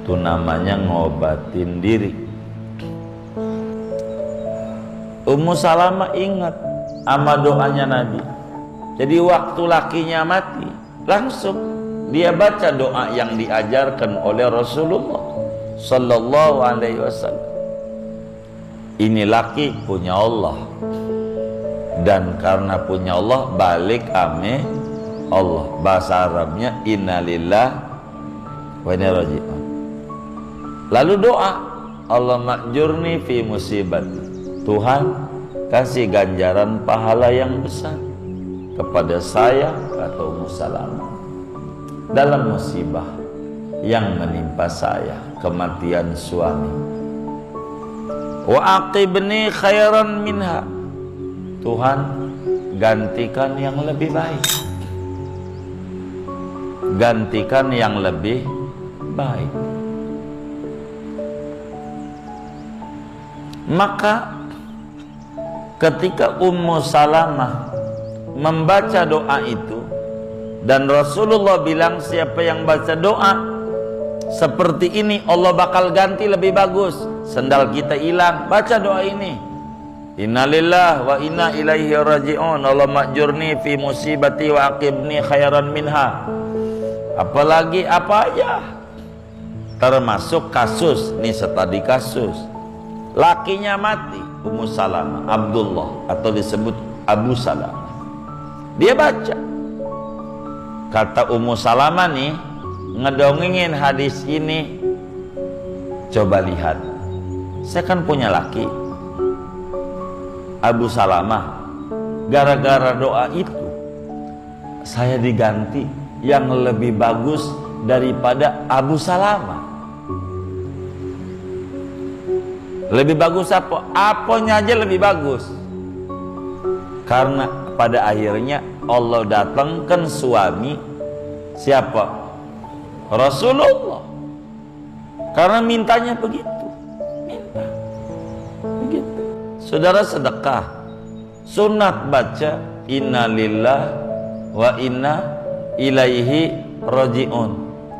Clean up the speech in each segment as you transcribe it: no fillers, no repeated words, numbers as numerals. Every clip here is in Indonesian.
Itu namanya ngobatin diri. Ummu Salamah ingat sama doanya Nabi. Jadi waktu lakinya mati, langsung dia baca doa yang diajarkan oleh Rasulullah Sallallahu Alaihi Wasallam. Ini laki punya Allah, dan karena punya Allah balik ame Allah. Bahasa Arabnya innalillah wa inna ilaihi raji'un. Lalu doa, Allah makjurni fi musibat. Tuhan kasih ganjaran pahala yang besar kepada saya atau Ummu Salamah dalam musibah yang menimpa saya, kematian suami. Wa aqibni khairan minha. Tuhan gantikan yang lebih baik. Gantikan yang lebih baik. Maka ketika Ummu Salamah membaca doa itu, dan Rasulullah bilang siapa yang baca doa seperti ini Allah bakal ganti lebih bagus. Sendal kita hilang, baca doa ini. Innalillah wa inna ilaihi raji'un. Allah makjurni fi musibati wa aqibni khairan minha. Apalagi apa aja, termasuk kasus nih, tadi kasus lakinya mati, Ummu Salamah, Abdullah atau disebut Abu Salamah. Dia baca, kata Ummu Salamah nih ngedongengin hadis ini. Coba lihat, saya kan punya laki Abu Salamah, gara-gara doa itu saya diganti yang lebih bagus daripada Abu Salamah. Lebih bagus apa? Apanya aja lebih bagus. Karena pada akhirnya Allah datangkan suami siapa? Rasulullah. Karena mintanya begitu. Minta. Begitu. Saudara sedekah, sunat baca inna lillah wa inna ilaihi raji'un.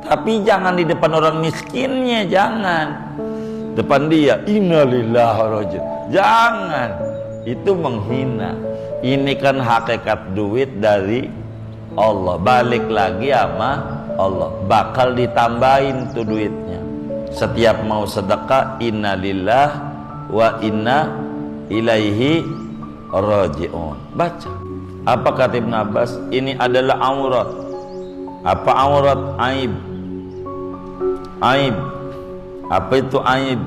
Tapi jangan di depan orang miskinnya, jangan. Depan dia inna lillahi wa raji'un. Jangan. Itu menghina. Ini kan hakikat duit dari Allah, balik lagi sama Allah, bakal ditambahin tuh duitnya. Setiap mau sedekah inna lillah wa inna ilaihi raji'un. Baca. Apa kata Ibn Abbas? Ini adalah aurat. Apa aurat? Aib. Aib. Apa itu aib?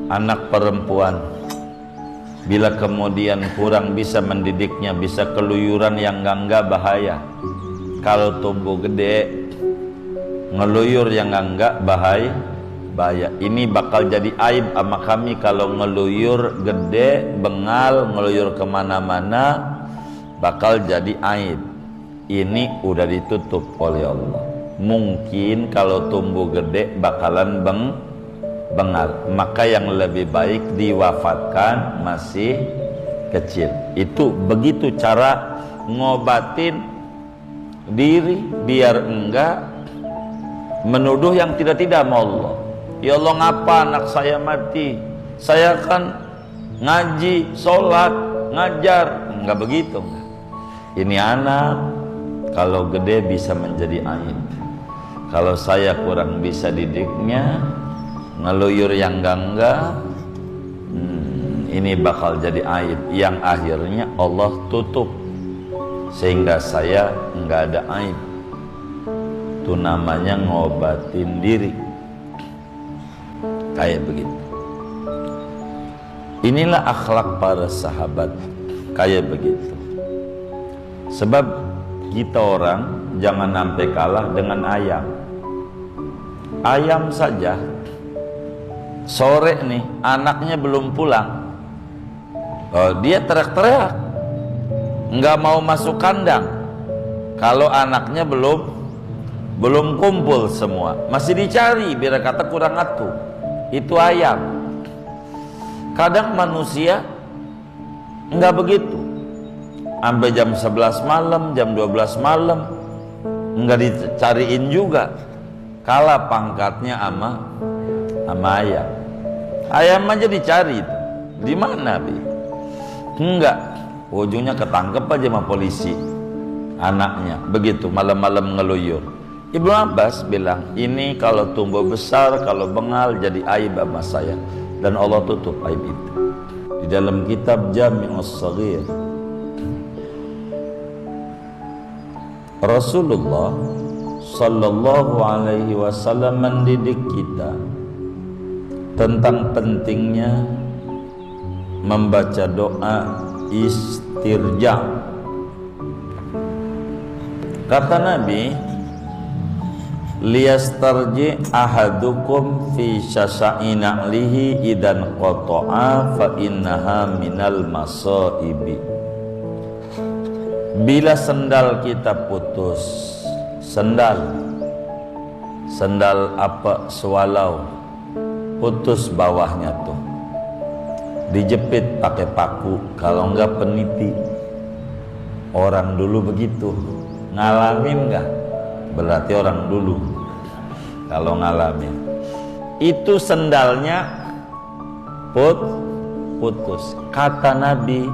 Anak perempuan bila kemudian kurang bisa mendidiknya, bisa keluyuran yang enggak bahaya. Kalau tumbuh gede ngeluyur yang enggak bahaya. Ini bakal jadi aib sama kami kalau ngeluyur gede, bengal, ngeluyur kemana-mana, bakal jadi aib. Ini udah ditutup oleh Allah. Mungkin kalau tumbuh gede bakalan bengal, maka yang lebih baik diwafatkan masih kecil. Itu begitu cara ngobatin diri biar enggak menuduh yang tidak-tidak sama Allah. Ya Allah, ngapa anak saya mati? Saya kan ngaji, sholat, ngajar. Enggak begitu. Ini anak kalau gede bisa menjadi aib. Kalau saya kurang bisa didiknya, ngeluyur yang enggak, ini bakal jadi aib yang akhirnya Allah tutup sehingga saya enggak ada aib. Itu namanya ngobatin diri. Kayak begitu. Inilah akhlak para sahabat, kayak begitu. Sebab kita orang jangan sampai kalah dengan ayam. Ayam saja sore nih anaknya belum pulang, dia teriak-teriak, nggak mau masuk kandang. Kalau anaknya belum kumpul semua, masih dicari biar kata kurang atuh. Itu ayam. Kadang manusia nggak begitu. Sampai jam 11 malam, jam 12 malam nggak dicariin juga. kalah pangkatnya sama ayam. Ayam aja dicari itu. Di mana, Bi? Enggak, ujungnya ketangkep aja sama polisi anaknya. Begitu malam-malam ngeluyur. Ibnu Abbas bilang, ini kalau tumbuh besar, kalau bengal jadi aib sama saya, dan Allah tutup aib itu. Di dalam kitab Jami'us Shaghir, Rasulullah Sallallahu Alaihi Wasallam mendidik kita tentang pentingnya membaca doa istirja. Kata Nabi, liyastarji ahadukum fi syasa'i na'lihi idan qata'a fa innaha minal masaibi. Bila sendal kita putus, sendal apa, sewalau putus bawahnya tuh, dijepit pakai paku, kalau enggak peniti. Orang dulu begitu. Ngalamin enggak? Berarti orang dulu kalau ngalamin. Itu sendalnya putus. Kata Nabi,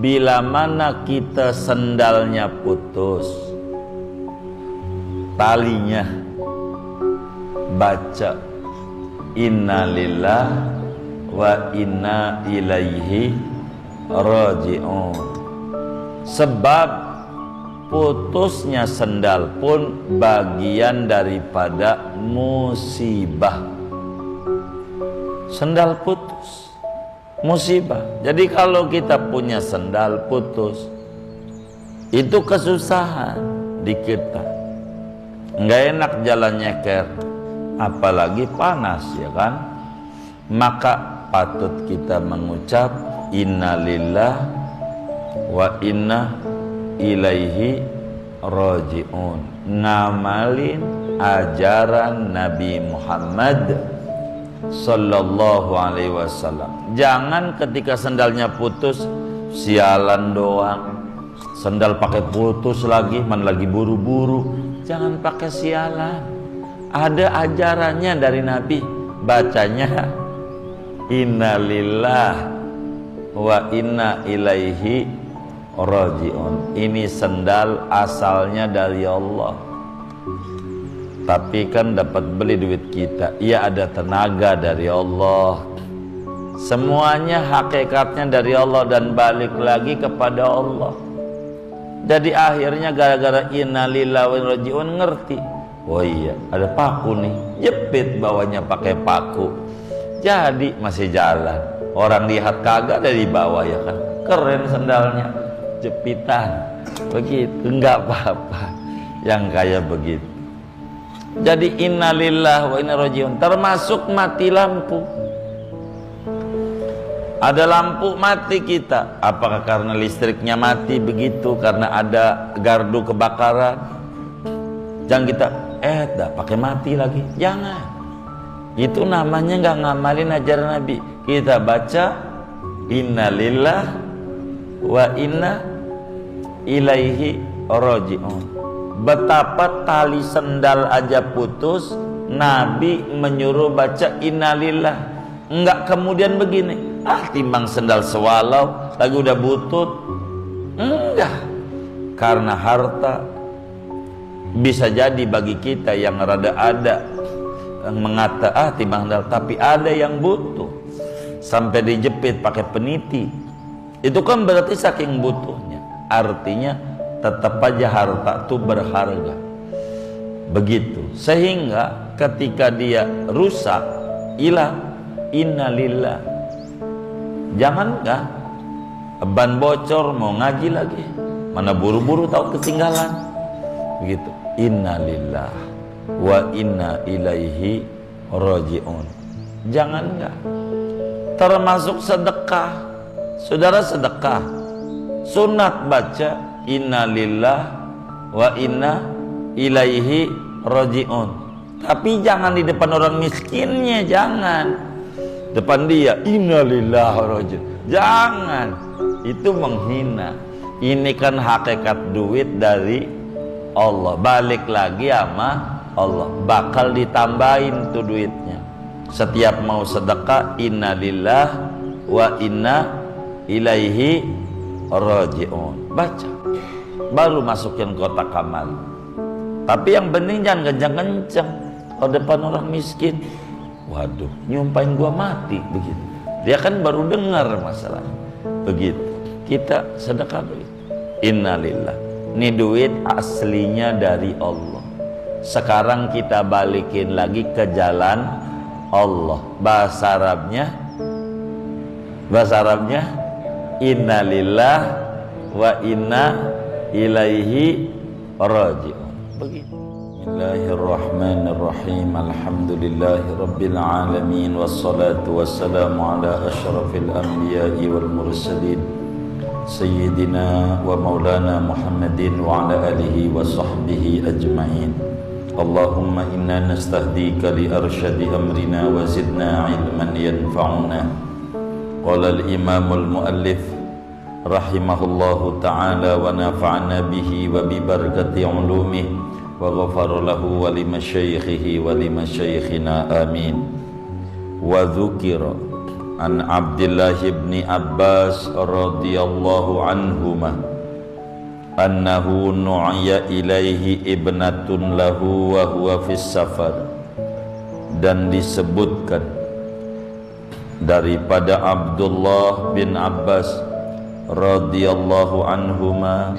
bila mana kita sendalnya putus, talinya, baca inna lillah wa inna ilaihi raji'un. Sebab putusnya sendal pun bagian daripada musibah. Sendal putus, musibah. Jadi kalau kita punya sendal putus, itu kesusahan di kita. Nggak enak jalan nyeker, apalagi panas, ya kan? Maka patut kita mengucap innalillah wa inna ilaihi raji'un, ngamalin ajaran Nabi Muhammad Sallallahu Alaihi Wasallam. Jangan ketika sendalnya putus, sialan doang. Sendal pakai putus lagi, man lagi buru-buru. Jangan pakai sialan. Ada ajarannya dari Nabi. Bacanya inna lillah wa inna ilaihi raji'un. Ini sendal asalnya dari Allah, tapi kan dapat beli duit kita. Ia ada tenaga dari Allah. Semuanya hakikatnya dari Allah dan balik lagi kepada Allah. Jadi akhirnya gara-gara innalillahi wa inna ilaihi raji'un ngerti, oh iya ada paku nih, jepit bawahnya pakai paku, jadi masih jalan. Orang lihat kagak dari bawah, ya kan, keren sendalnya, jepitan begitu, enggak apa-apa yang kayak begitu. Jadi innalillahi wa inna ilaihi raji'un termasuk mati lampu. Ada lampu mati kita, apakah karena listriknya mati begitu, karena ada gardu kebakaran? Jangan kita dah pakai mati lagi, jangan. Itu namanya nggak ngamalin ajaran Nabi. Kita baca innalillah wa inna ilaihi raji'un. Betapa tali sendal aja putus, Nabi menyuruh baca innalillah. Enggak kemudian begini, timbang sendal sewalau lagi udah butut. Enggak. Karena harta bisa jadi bagi kita yang rada ada yang mengata timbang sendal, tapi ada yang butuh sampai dijepit pakai peniti. Itu kan berarti saking butuhnya. Artinya tetap aja harta itu berharga. Begitu. Sehingga ketika dia rusak, hilang, innalillah. Jangankah ban bocor mau ngaji lagi, mana buru-buru tahu ketinggalan. Begitu. Innalillah wa inna ilaihi raji'un. Jangankah termasuk sedekah. Saudara sedekah, sunat baca innalillah wa inna ilaihi raji'un. Tapi jangan di depan orang miskinnya, jangan. Depan dia innalillahi wa raji'un, jangan. Itu menghina. Ini kan hakikat duit dari Allah, balik lagi sama Allah, bakal ditambahin tuh duitnya. Setiap mau sedekah, inna lillah wa inna ilaihi raji'un. Baca, baru masukin kotak amal. Tapi yang penting jangan kencang-kencang kalau depan orang miskin. Waduh, nyumpain gua mati begitu. Dia kan baru dengar masalah. Begitu. Kita sedekah begitu. Innalillah. Ini duit aslinya dari Allah. Sekarang kita balikin lagi ke jalan Allah. Bahasa Arabnya innalillah wa inna ilaihi raji'un. Begitu. Bismillahirrahmanirrahim. Alhamdulillahirabbil alamin wassalatu wassalamu ala asyrafil anbiya'i wal mursalin sayyidina wa maulana Muhammadin wa ala alihi wa sahbihi ajma'in. Allahumma inna nastahdika li arsyadi amrina wa zidna ilman yanfa'una. Qala al-imamul muallif rahimahullahu ta'ala wa nafa'ana bihi wa bi barakati ulumihi wa ghafara lahu wa li masyayikhihi wa li masyayikhina amin. Wa dzukira an Abdullah ibn Abbas radhiyallahu anhuma annahu nu'ya ilaihi ibnatun lahu wa huwa fis safar. Dan disebutkan daripada Abdullah bin Abbas radhiyallahu anhuma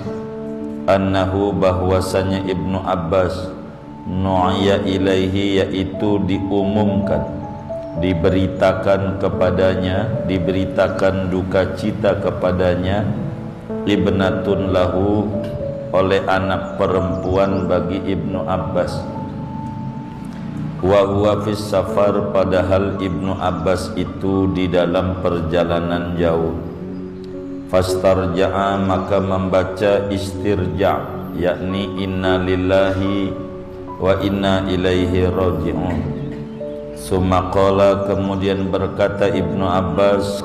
annahu bahwasanya Ibnu Abbas nu'ya ilaihi, yaitu diumumkan, diberitakan kepadanya, diberitakan duka cita kepadanya, ibnatun lahu, oleh anak perempuan bagi Ibnu Abbas, wa huwa fis safar, padahal Ibnu Abbas itu di dalam perjalanan jauh. Fastarja'a, maka membaca istirja', yakni inna lillahi wa inna ilaihi raji'un. Summa qala, kemudian berkata Ibnu Abbas,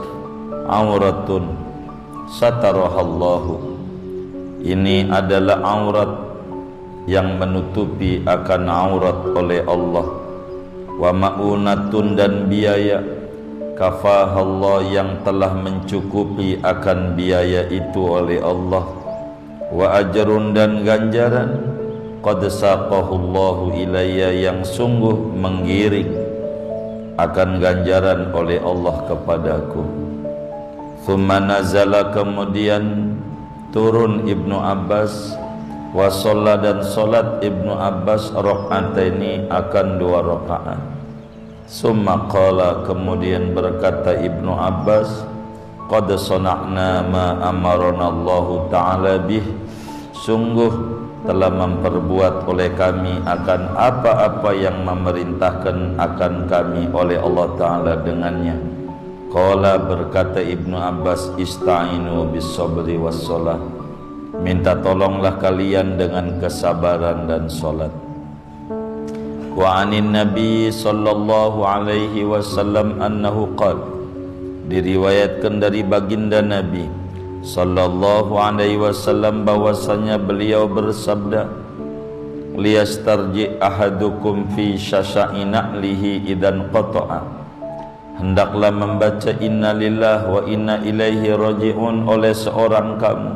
auratun satarahallahu, ini adalah aurat yang menutupi akan aurat oleh Allah. Wa ma'unatun, dan biaya, kafahallah, yang telah mencukupi akan biaya itu oleh Allah. Wa ajrun, dan ganjaran, qad saqahullahu ilayya, yang sungguh menggiring akan ganjaran oleh Allah kepadaku. Thumma nazala, kemudian turun Ibnu Abbas, wa shalla, dan salat Ibnu Abbas rakaataini, akan 2 rakaat. Summa qala, kemudian berkata Ibnu Abbas, qad sana'na ma amarana Allah ta'ala bih, sungguh telah memperbuat oleh kami akan apa-apa yang memerintahkan akan kami oleh Allah Ta'ala dengannya. Qala, berkata Ibnu Abbas, ista'inu bis sabri was shalah, minta tolonglah kalian dengan kesabaran dan salat. Wa anin Nabi sallallahu alaihi wasallam annahu qala, diriwayatkan dari baginda Nabi sallallahu alaihi wasallam bahwasanya beliau bersabda, liyastarji ahadukum fi syasha'i na'lihi idan qata'a, hendaklah membaca inna lillah wa inna ilaihi raji'un oleh seorang kamu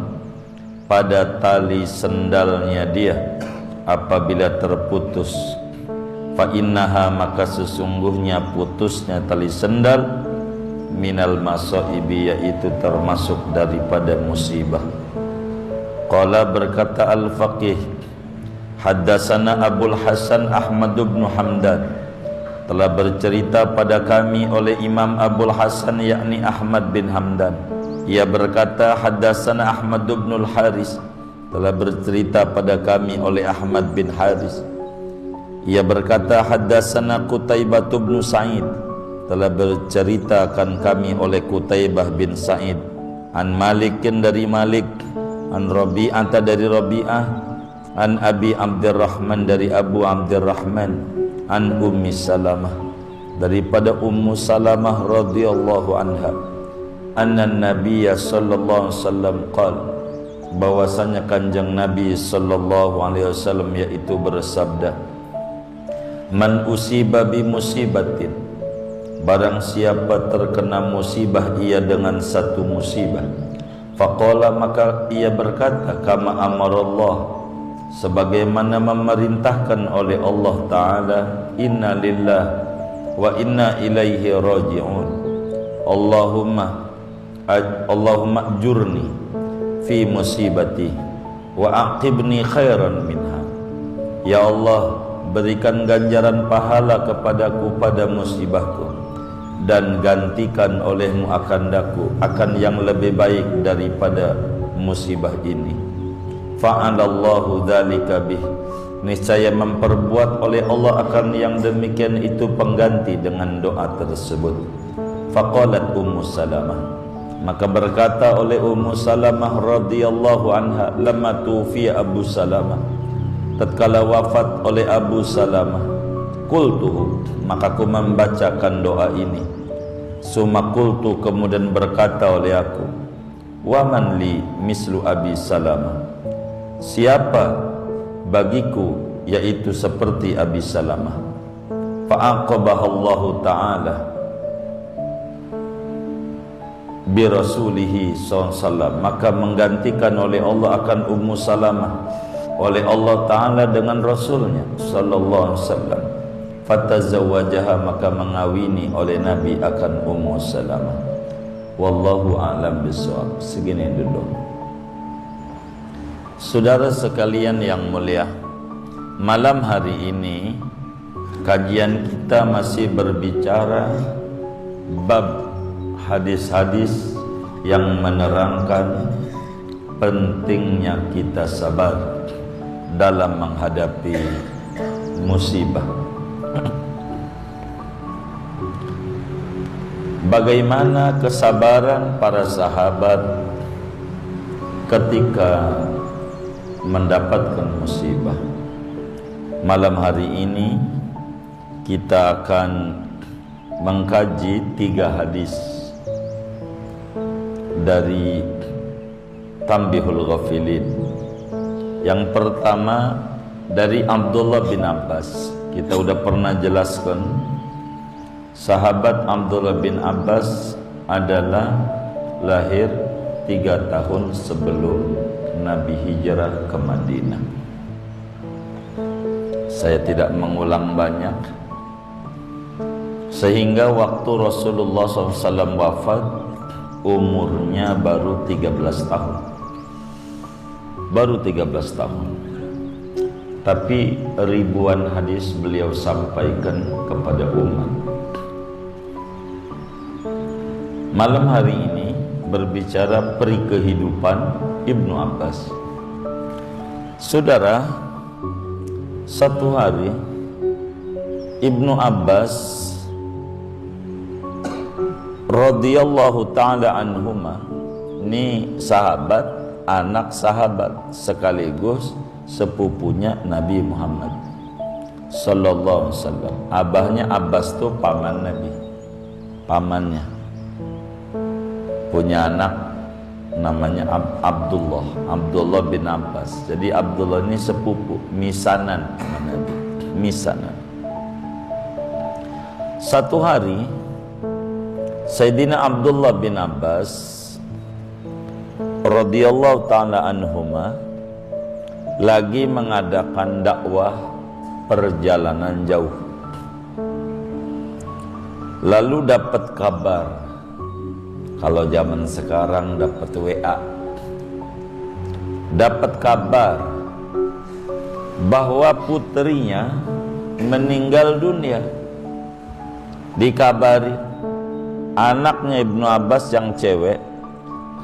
pada tali sendalnya dia apabila terputus. Fa innaha, maka sesungguhnya putusnya tali sendal, minal masaibi, yaitu termasuk daripada musibah. Qala, berkata al-faqih, haddatsana Abul Hasan Ahmad bin Hamdan, telah bercerita pada kami oleh Imam Abul Hasan, yakni Ahmad bin Hamdan. Ia berkata, haddatsana Ahmad bin al-Haris, telah bercerita pada kami oleh Ahmad bin Haris. Ia berkata, haddatsana Qutaibah bin Sa'id, telah berceritakan kami oleh Qutaibah bin Sa'id, an Malikin, dari Malik, an Rabi'ah, dari Rabi'ah, an Abi Abdurrahman, dari Abu Abdurrahman, an Ummi Salamah, daripada Ummu Salamah radhiyallahu anha, anna Nabiyya sallallahu alaihi wasallam qala, bahwasanya kanjeng Nabi sallallahu alaihi wasallam yaitu bersabda, Man usiba bi musibatin, barang siapa terkena musibah ia dengan satu musibah, faqala maka ia berkata, kama amarallah, sebagaimana memerintahkan oleh Allah Ta'ala, inna lillah wa inna ilaihi raji'un, Allahumma ajurni fi musibati wa aqibni khairan minha. Ya Allah, berikan ganjaran pahala kepadaku pada musibahku, dan gantikan olehmu akan yang lebih baik daripada musibah ini. Fa'alallahu dzalika bih, niscaya memperbuat oleh Allah akan yang demikian itu pengganti dengan doa tersebut. Faqalat Ummu Salamah, maka berkata oleh Ummu Salamah radhiyallahu anha, lamma tufiya Abu Salamah, tatkala wafat oleh Abu Salamah, qultuhu, maka aku membacakan doa ini. Summa qultu, kemudian berkata oleh aku, wa man li mislu Abi Salamah, siapa bagiku yaitu seperti Abi Salamah. Fa'aqabahallahu ta'ala bi rasulihi sallallahu, maka menggantikan oleh Allah akan Ummu Salamah oleh Allah Ta'ala dengan Rasulnya sallallahu alaihi wasallam. Fatazawwajaha, maka mengawini oleh Nabi akan Ummu Salamah. Wallahu a'lam bishawab. Segini dulu. Saudara sekalian yang mulia, malam hari ini kajian kita masih berbicara bab hadis-hadis yang menerangkan pentingnya kita sabar dalam menghadapi musibah. Bagaimana kesabaran para sahabat ketika mendapatkan musibah. Malam hari ini kita akan mengkaji 3 hadis dari Tanbihul Ghafilin. Yang pertama dari Abdullah bin Abbas. Kita udah pernah jelaskan, sahabat Abdullah bin Abbas adalah lahir 3 tahun sebelum Nabi hijrah ke Madinah. Saya tidak mengulang banyak, sehingga waktu Rasulullah SAW wafat umurnya baru 13 tahun. Baru 13 tahun. Tapi ribuan hadis beliau sampaikan kepada umat. Malam hari ini berbicara peri kehidupan Ibnu Abbas. Saudara, satu hari Ibnu Abbas radhiyallahu ta'ala anhuma, ini sahabat, anak sahabat, sekaligus sepupunya Nabi Muhammad sallallahu alaihi wasallam. Abahnya Abbas tuh paman Nabi, pamannya punya anak namanya Abdullah bin Abbas. Jadi Abdullah ini sepupu, misanan sama Nabi, misanan. Satu hari Sayyidina Abdullah bin Abbas radhiyallahu ta'ala anhuma lagi mengadakan dakwah perjalanan jauh. Lalu dapat kabar, kalau zaman sekarang dapat WA, dapat kabar bahwa putrinya meninggal dunia. Dikabari anaknya Ibnu Abbas yang cewek,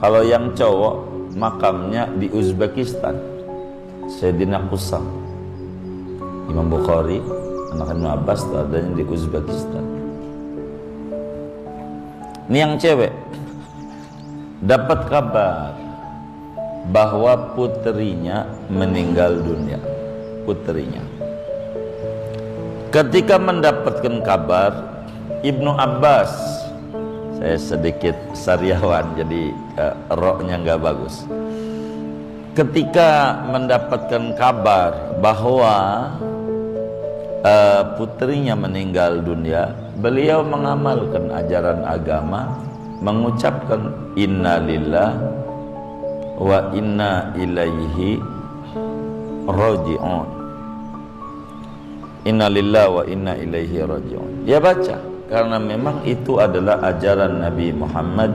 kalau yang cowok makamnya di Uzbekistan. Sayyidina Qusam, Imam Bukhari, anak Ibnu Abbas itu adanya di Uzbekistan. Ini yang cewek dapat kabar bahwa putrinya meninggal dunia. Putrinya ketika mendapatkan kabar, Ibnu Abbas, saya sedikit sariawan jadi roknya nggak bagus. Ketika mendapatkan kabar bahwa putrinya meninggal dunia, beliau mengamalkan ajaran agama, mengucapkan inna lillah wa inna ilaihi raji'un. Inna lillah wa inna ilaihi raji'un. Dia baca karena memang itu adalah ajaran Nabi Muhammad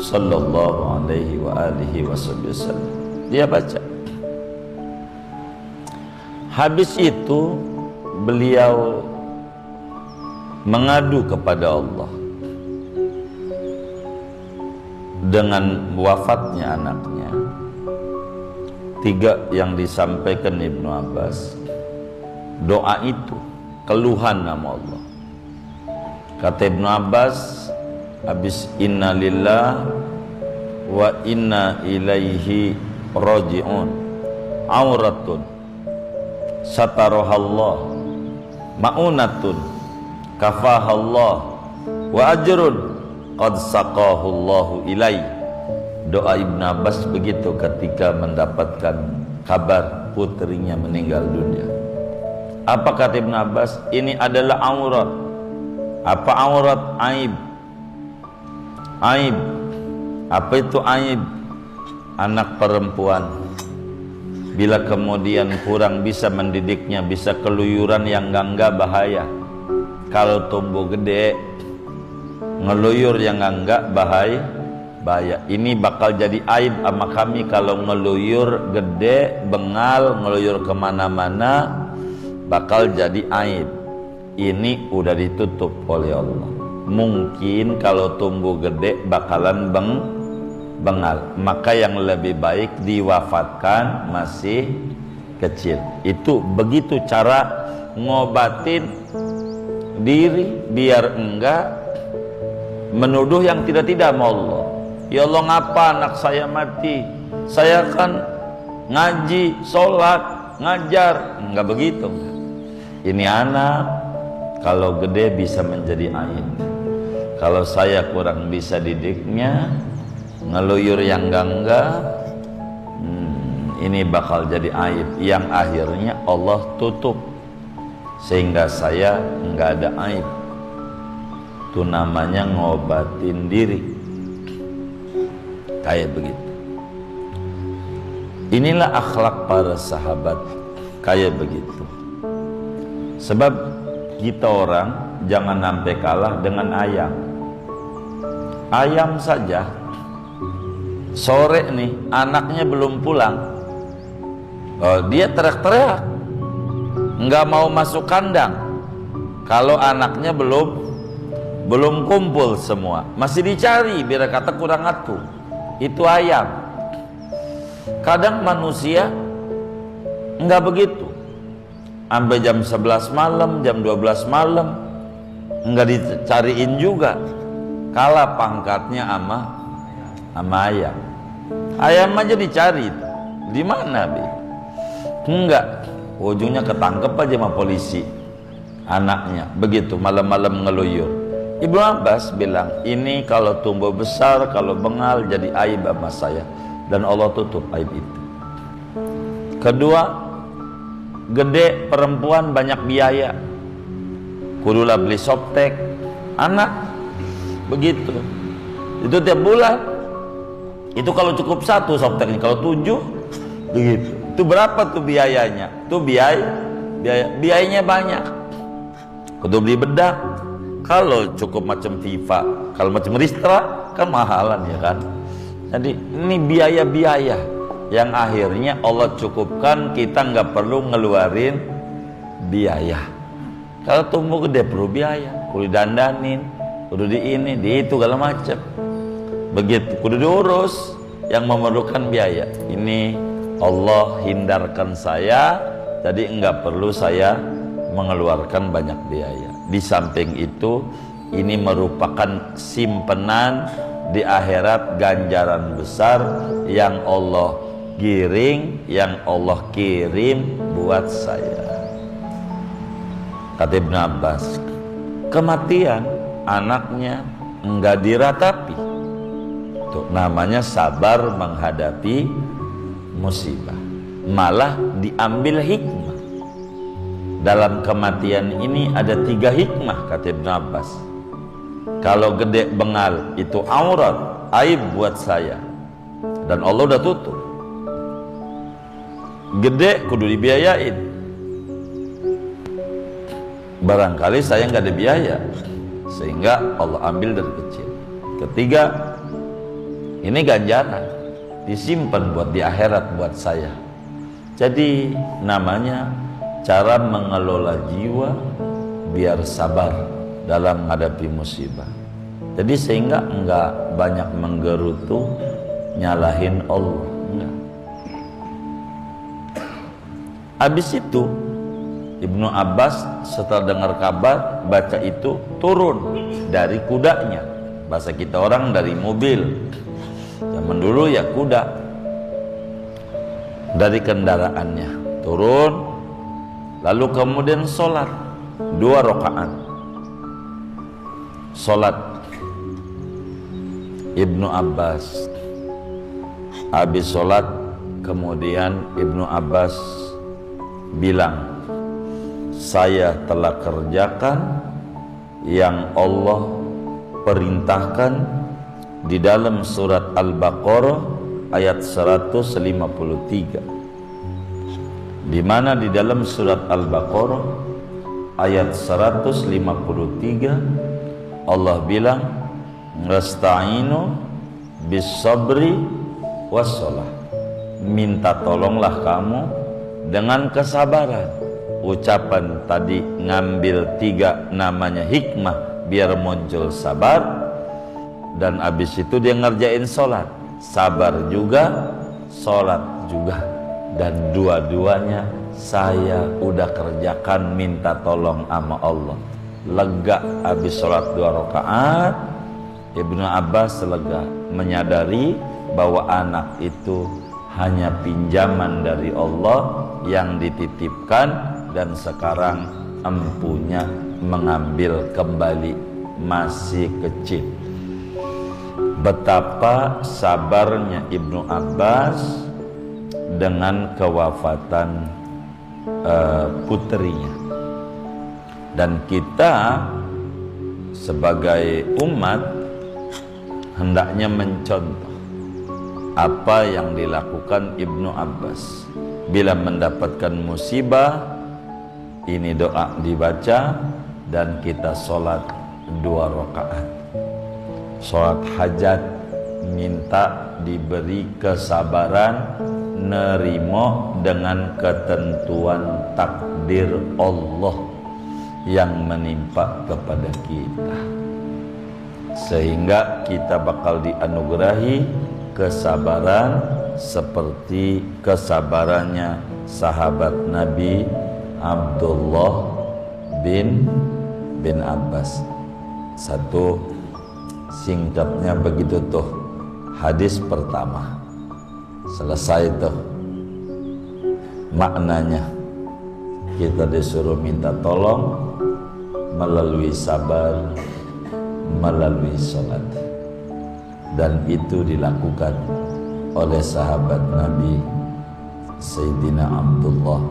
sallallahu alaihi wa alihi wasallam. Dia baca. Habis itu beliau mengadu kepada Allah dengan wafatnya anaknya. 3 yang disampaikan Ibnu Abbas, doa itu keluhan nama Allah. Kata Ibnu Abbas, habis inna lillah wa inna ilaihi raji'un, auratun satarahallah, ma'unatun kafahallah, wa ajrun qad saqahullahu ilai. Doa Ibn Abbas begitu ketika mendapatkan kabar putrinya meninggal dunia. Apa kata Ibn Abbas? Ini adalah aurat. Apa aurat? Aib. Aib. Apa itu aib? Anak perempuan bila kemudian kurang bisa mendidiknya, bisa keluyuran yang enggak bahaya. Kalau tumbuh gede ngeluyur yang enggak bahaya. Ini bakal jadi aib sama kami kalau ngeluyur gede, bengal, ngeluyur kemana-mana, bakal jadi aib. Ini udah ditutup oleh Allah. Mungkin kalau tumbuh gede bakalan bengal, maka yang lebih baik diwafatkan masih kecil. Itu begitu cara ngobatin diri biar enggak menuduh yang tidak-tidak sama Allah. Ya Allah, ngapa anak saya mati? Saya kan ngaji, sholat, ngajar. Enggak begitu. Ini anak kalau gede bisa menjadi aib. Kalau saya kurang bisa didiknya, ngeluyur yang enggak, ini bakal jadi aib yang akhirnya Allah tutup sehingga saya enggak ada aib. Itu namanya ngobatin diri. Kayak begitu. Inilah akhlak para sahabat, kayak begitu. Sebab kita orang jangan sampai kalah dengan ayam. Ayam saja sore nih anaknya belum pulang, dia teriak-teriak, nggak mau masuk kandang. Kalau anaknya belum kumpul semua, masih dicari biar kata kurang atuh. Itu ayam. Kadang manusia nggak begitu. Sampai jam 11 malam, jam 12 malam nggak dicariin juga. Kalah pangkatnya sama ayam. Ayam aja dicari. Di mana, Bi? Enggak. Ujungnya ketangkep aja sama polisi. Anaknya begitu malam-malam ngeluyur. Ibnu Abbas bilang, ini kalau tumbuh besar, kalau bengal jadi aib sama saya, dan Allah tutup aib itu. Kedua, gede perempuan banyak biaya, kudulah beli softtek anak, begitu. Itu tiap bulan. Itu kalau cukup 1 softteknya, kalau 7 begitu. Itu berapa tuh biayanya? Itu biayanya banyak. Kudu beli bedak. Kalau cukup macam FIFA, kalau macam Ristra kan mahalan ya kan. Jadi ini biaya-biaya yang akhirnya Allah cukupkan, kita nggak perlu ngeluarin biaya. Kalau tumbuh gede perlu biaya, kudu dandanin, kudu di ini, di itu segala macam. Begitu, kudu diurus yang memerlukan biaya. Ini Allah hindarkan saya, jadi nggak perlu saya mengeluarkan banyak biaya. Di samping itu, ini merupakan simpenan di akhirat, ganjaran besar yang Allah giring, yang Allah kirim buat saya. Kata Ibn Abbas, kematian anaknya enggak diratapi. Itu namanya sabar menghadapi musibah. Malah diambil hikmah. dalam kematian ini ada 3 hikmah, kata Ibnu Abbas. Kalau gede bengal itu aurat, aib buat saya, dan Allah udah tutup. Gede kudu dibiayain, barangkali saya nggak ada biaya sehingga Allah ambil dari kecil. Ketiga, ini ganjaran disimpan buat di akhirat buat saya. Jadi namanya cara mengelola jiwa biar sabar dalam menghadapi musibah. Jadi sehingga enggak banyak menggerutu nyalahin Allah, enggak. Habis itu Ibnu Abbas setelah dengar kabar, baca itu, turun dari kudanya. Bahasa kita orang dari mobil, zaman dulu ya kuda, dari kendaraannya turun, lalu kemudian sholat 2 rakaat. Sholat Ibnu Abbas, habis sholat kemudian Ibnu Abbas bilang, saya telah kerjakan yang Allah perintahkan di dalam surat Al-Baqarah ayat 153, di mana di dalam surat Al-Baqarah ayat 153 Allah bilang, nasta'inu bis sabri wassalah, minta tolonglah kamu dengan kesabaran. Ucapan tadi ngambil 3 namanya hikmah biar muncul sabar, dan habis itu dia ngerjain sholat, sabar juga, sholat juga, dan dua-duanya saya udah kerjakan, minta tolong sama Allah. Lega habis sholat 2 rakaat, Ibnu Abbas lega, menyadari bahwa anak itu hanya pinjaman dari Allah yang dititipkan, dan sekarang empunya mengambil kembali, masih kecil. Betapa sabarnya Ibnu Abbas dengan kewafatan putrinya. Dan kita sebagai umat hendaknya mencontoh apa yang dilakukan Ibnu Abbas. Bila mendapatkan musibah, ini doa dibaca dan kita sholat 2 rakaat. Sholat hajat, minta diberi kesabaran, nerimo dengan ketentuan takdir Allah yang menimpa kepada kita, sehingga kita bakal dianugerahi kesabaran seperti kesabarannya sahabat Nabi Abdullah bin Abbas. Satu singkatnya begitu tuh, hadis pertama selesai tuh maknanya. Kita disuruh minta tolong melalui sabar, melalui sholat, dan itu dilakukan oleh sahabat Nabi Sayyidina Abdullah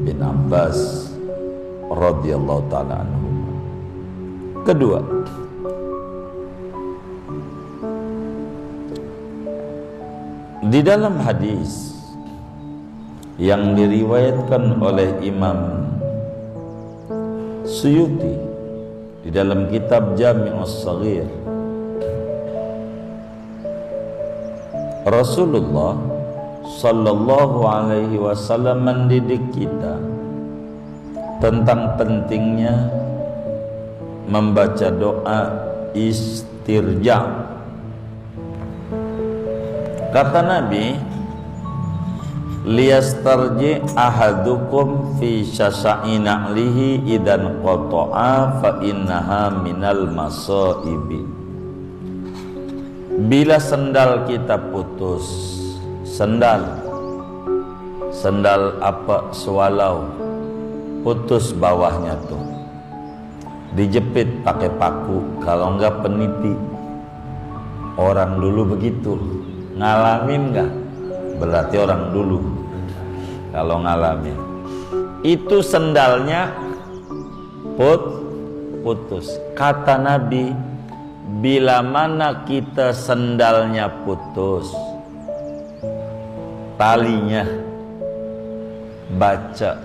bin Abbas radhiyallahu ta'ala anhu. Kedua, di dalam hadis yang diriwayatkan oleh Imam Suyuti di dalam kitab Jami'us Shaghir, Rasulullah sallallahu alaihi wasallam mendidik kita tentang pentingnya membaca doa istirja. Kata Nabi, liyastarji ahadukum fi syasa'ina lihi idan qata'a fa innaha minal masaibi. Bila sendal kita putus, sendal apa, swalau, putus bawahnya tuh, dijepit pakai paku, kalau enggak peniti. Orang dulu begitu, ngalamin enggak? Berarti orang dulu kalau ngalamin. itu sendalnya putus. Kata Nabi, bila mana kita sendalnya putus, talinya, baca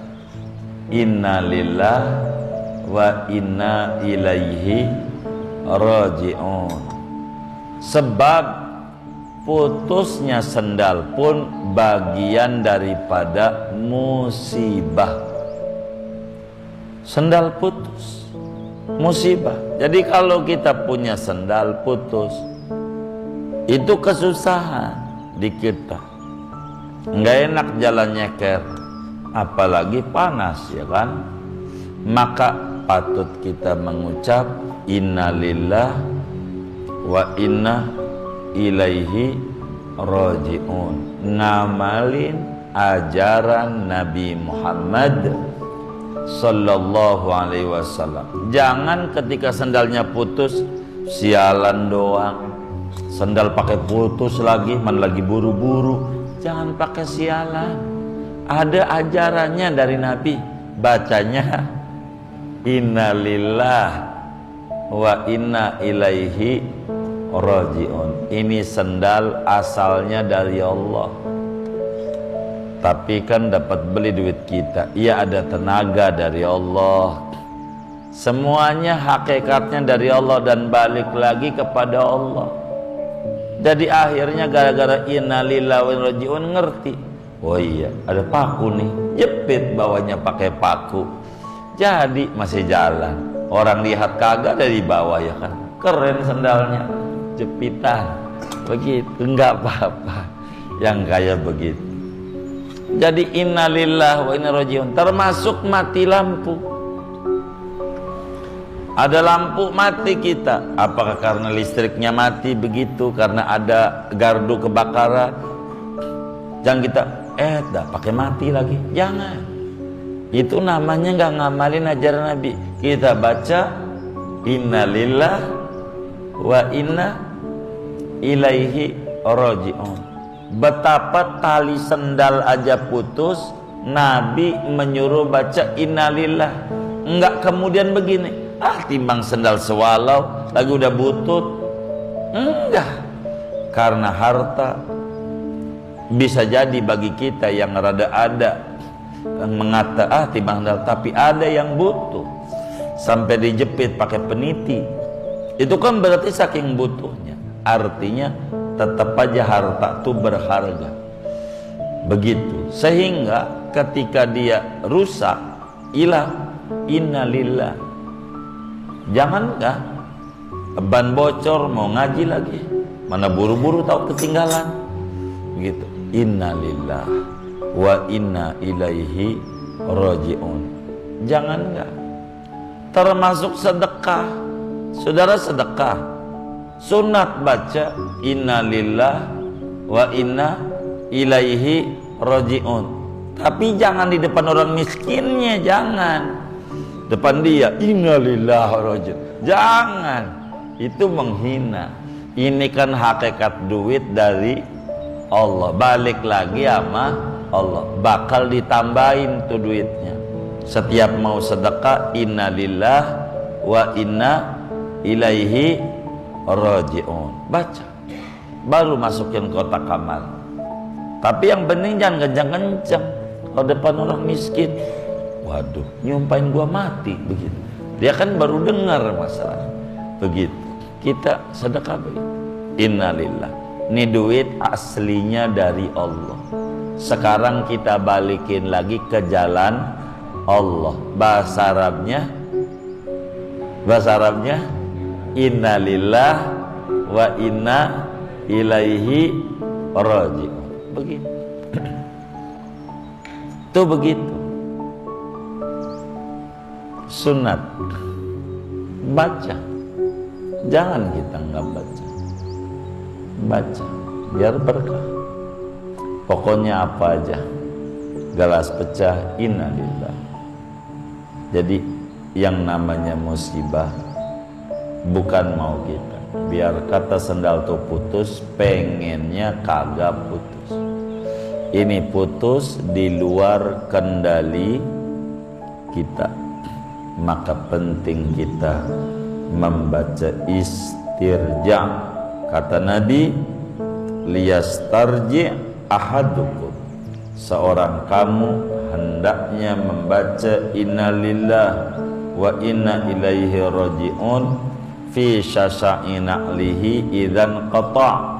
inna lillah wa inna ilaihi raji'un. Sebab putusnya sendal pun bagian daripada musibah. Sendal putus, musibah. Jadi kalau kita punya sendal putus, itu kesusahan di kita. Nggak enak jalan nyeker, apalagi panas, ya kan? Maka patut kita mengucap innalillah wa inna ilaihi raji'un, ngamalin ajaran Nabi Muhammad sallallahu alaihi wasallam. Jangan ketika sendalnya putus, sialan doang. Sendal pakai putus lagi, man lagi buru-buru. Jangan pakai sialan. Ada ajarannya dari Nabi. Bacanya innalillah wa inna ilaihi raji'un. Ini sendal asalnya dari Allah, tapi kan dapat beli duit kita. Ia ada tenaga dari Allah. Semuanya hakikatnya dari Allah dan balik lagi kepada Allah. Jadi akhirnya gara-gara innalillahi wa inna ilaihi raji'un ngerti, oh iya ada paku nih, jepit bawahnya pakai paku, jadi masih jalan. Orang lihat kagak dari bawah, ya kan, keren sendalnya, jepitan begitu, enggak apa-apa yang kayak begitu. Jadi innalillah wa inna ilaihi raji'un, termasuk mati lampu. Ada lampu mati kita, apakah karena listriknya mati begitu, karena ada gardu kebakaran? Jangan kita dah pakai mati lagi, jangan. Itu namanya nggak ngamalin ajaran Nabi. Kita baca innalillah wa inna ilaihi raji'un. Betapa tali sendal aja putus, Nabi menyuruh baca innalillah. Enggak kemudian begini, timbang sendal sewalau lagi udah butut. Enggak. Karena harta bisa jadi bagi kita yang rada ada mengata timbang sendal, tapi ada yang butuh sampai dijepit pakai peniti. Itu kan berarti saking butuhnya. Artinya tetap aja harta itu berharga. Begitu. Sehingga ketika dia rusak, hilang, innalillah. Jangan enggak ban bocor mau ngaji lagi, mana buru-buru tahu ketinggalan. Begitu. Innalillah wa inna ilaihi raji'un. Jangan enggak. Termasuk sedekah. Saudara sedekah, sunat baca innalillah wa inna ilaihi raji'un. Tapi jangan di depan orang miskinnya, jangan. Depan dia innalillah raji'un. Jangan. Itu menghina. Ini kan hakikat duit dari Allah. Balik lagi sama Allah. Bakal ditambahin tuh duitnya. Setiap mau sedekah innalillah wa inna ilaihi raji'un. Baca. Baru masukin kotak amal. Tapi yang penting jangan kencang-kencang. Kalau depan orang miskin, waduh, nyumpain gua mati begitu. Dia kan baru dengar masalah. Begitu. Kita sedekah begitu. Innalillah. Ini duit aslinya dari Allah. Sekarang kita balikin lagi ke jalan Allah. Bahasa Arabnya innalillah wa inna ilaihi raji'un. Begitu. Itu begitu. Sunat. Baca. Jangan kita nggak baca. Baca biar berkah. Pokoknya apa aja, gelas pecah innalillah. Jadi yang namanya musibah bukan mau kita. Biar kata sendal tuh putus, pengennya kagak putus. Ini putus di luar kendali kita, maka penting kita membaca istirja. Kata Nabi, liyastarji ahadukum, seorang kamu hendaknya membaca innalillah wa inna ilaihi raji'un fi syasa'ina lihi idzan qata',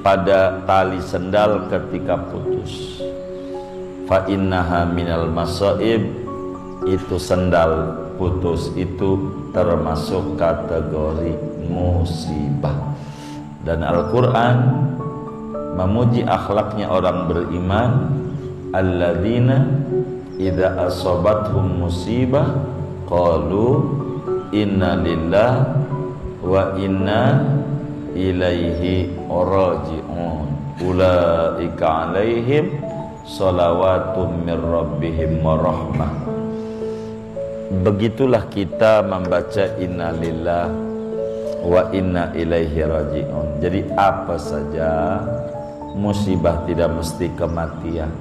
pada tali sendal ketika putus. Fa innaha minal masaib, itu sendal putus itu termasuk kategori musibah. Dan Al-Quran memuji akhlaknya orang beriman, alladzina idza asabathum musibah qalu inna lillahi wa inna ilaihi raji'un ulaika alaihim shalawatum mir rabbihim wa rahmah. Begitulah kita membaca innalillah wa inna ilaihi raji'un. Jadi apa saja musibah, tidak mesti kematian.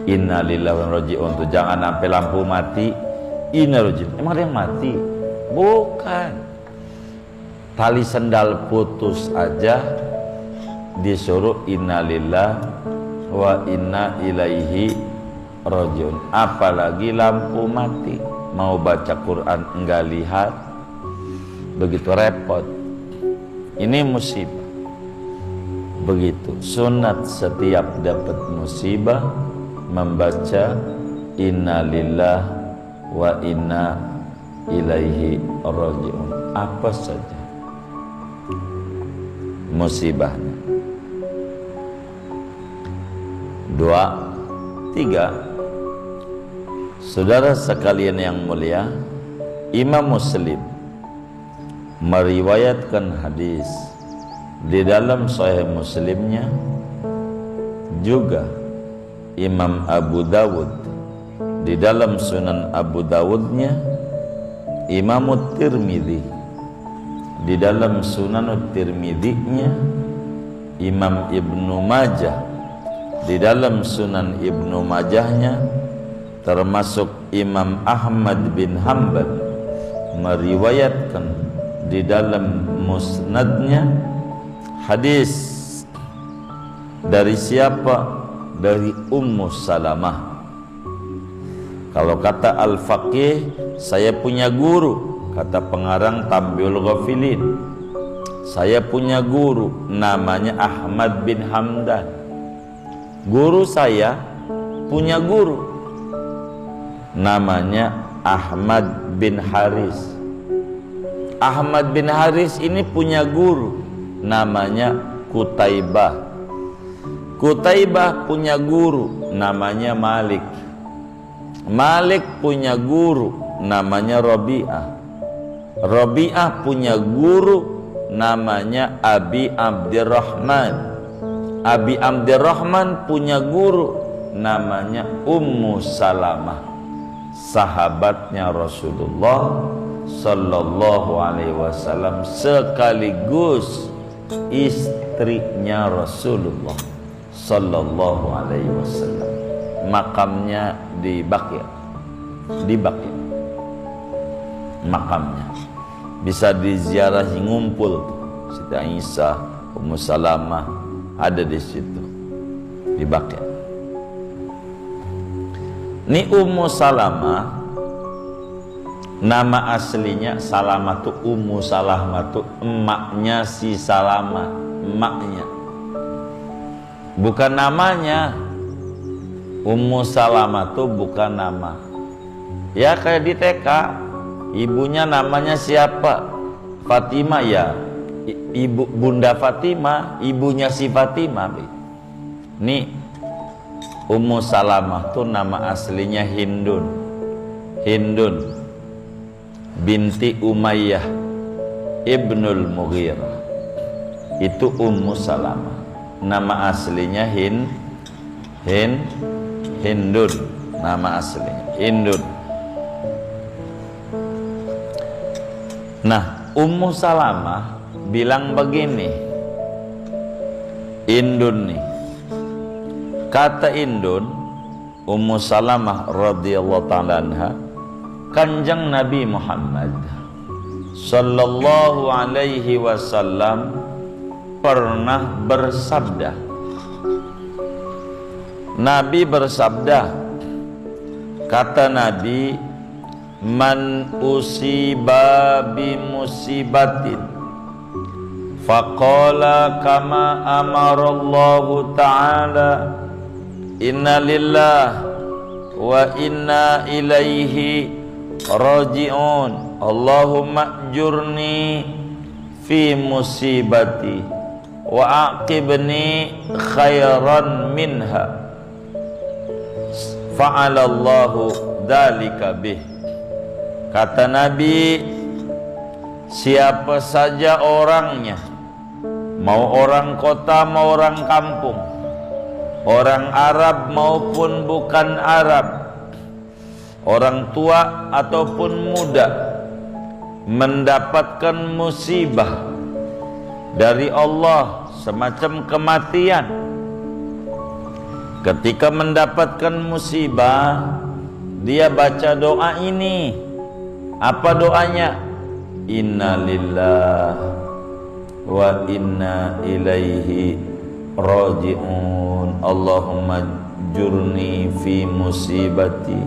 Innalillahi wa inna raji'un itu jangan sampai lampu mati inna raji'un. Emang ada yang mati? Bukan. Tali sendal putus aja disuruh innalillahi wa inna ilaihi raji'un. Apalagi lampu mati, mau baca Quran enggak lihat, begitu repot. Ini musibah. Begitu sunat setiap dapat musibah membaca innalillah wa inna ilaihi raji'un. Apa saja musibahnya. 2, 3. Saudara sekalian yang mulia, Imam Muslim meriwayatkan hadis di dalam Sahih Muslimnya, juga Imam Abu Dawud di dalam Sunan Abu Dawudnya, Imam Tirmidzi di dalam Sunan Tirmidzinya, Imam Ibnu Majah di dalam Sunan Ibnu Majahnya, termasuk Imam Ahmad bin Hanbal meriwayatkan di dalam musnadnya hadis dari siapa? Dari Ummu Salamah. Kalau kata Al-Faqih, saya punya guru, kata pengarang Tambiul Ghafilin, saya punya guru namanya Ahmad bin Hamdan. Guru saya punya guru namanya Ahmad bin Haris. Ahmad bin Haris ini punya guru namanya Qutaibah. Qutaibah punya guru namanya Malik. Malik punya guru namanya Rabi'ah. Rabi'ah punya guru namanya Abi Abdurrahman. Abi Abdurrahman punya guru namanya Ummu Salamah, sahabatnya Rasulullah Sallallahu Alaihi Wasallam, sekaligus istrinya Rasulullah Sallallahu Alaihi Wasallam. Makamnya di Baqi', makamnya bisa diziarahi, ngumpul Siti Aisyah, Ummu Salamah ada di situ di Baqi'. Ini Ummu Salamah, nama aslinya Salamah tuh Ummu Salamah tuh emaknya si Salamah, emaknya, bukan namanya. Ummu Salamah tuh bukan nama. Ya kayak di TK, ibunya namanya siapa? Fatimah, ya ibu Bunda Fatimah, ibunya si Fatimah. Nih Ummu Salamah tuh nama aslinya Hindun. Hindun binti Umayyah Ibnul Mughirah. Itu Ummu Salamah. Nama aslinya Hindun. Nama aslinya Hindun. Nah, Ummu Salamah bilang begini, Indun nih, kata Indun, Ummu Salamah radhiyallahu ta'ala anha, Kanjeng Nabi Muhammad sallallahu alaihi wasallam pernah bersabda. Nabi bersabda, kata Nabi, man usiba bi musibatin faqala kama amarallahu ta'ala inna lillah wa inna ilaihi raji'un Allahumma ajurni fi musibati wa aqibni khairan minha fa'alallahu dzalika bih. Kata Nabi, siapa saja orangnya, mau orang kota mau orang kampung, orang Arab maupun bukan Arab, orang tua ataupun muda, mendapatkan musibah dari Allah semacam kematian. Ketika mendapatkan musibah, dia baca doa ini. Apa doanya? Inna lillah wa inna ilaihi raji'un Allahumma jurni fi musibati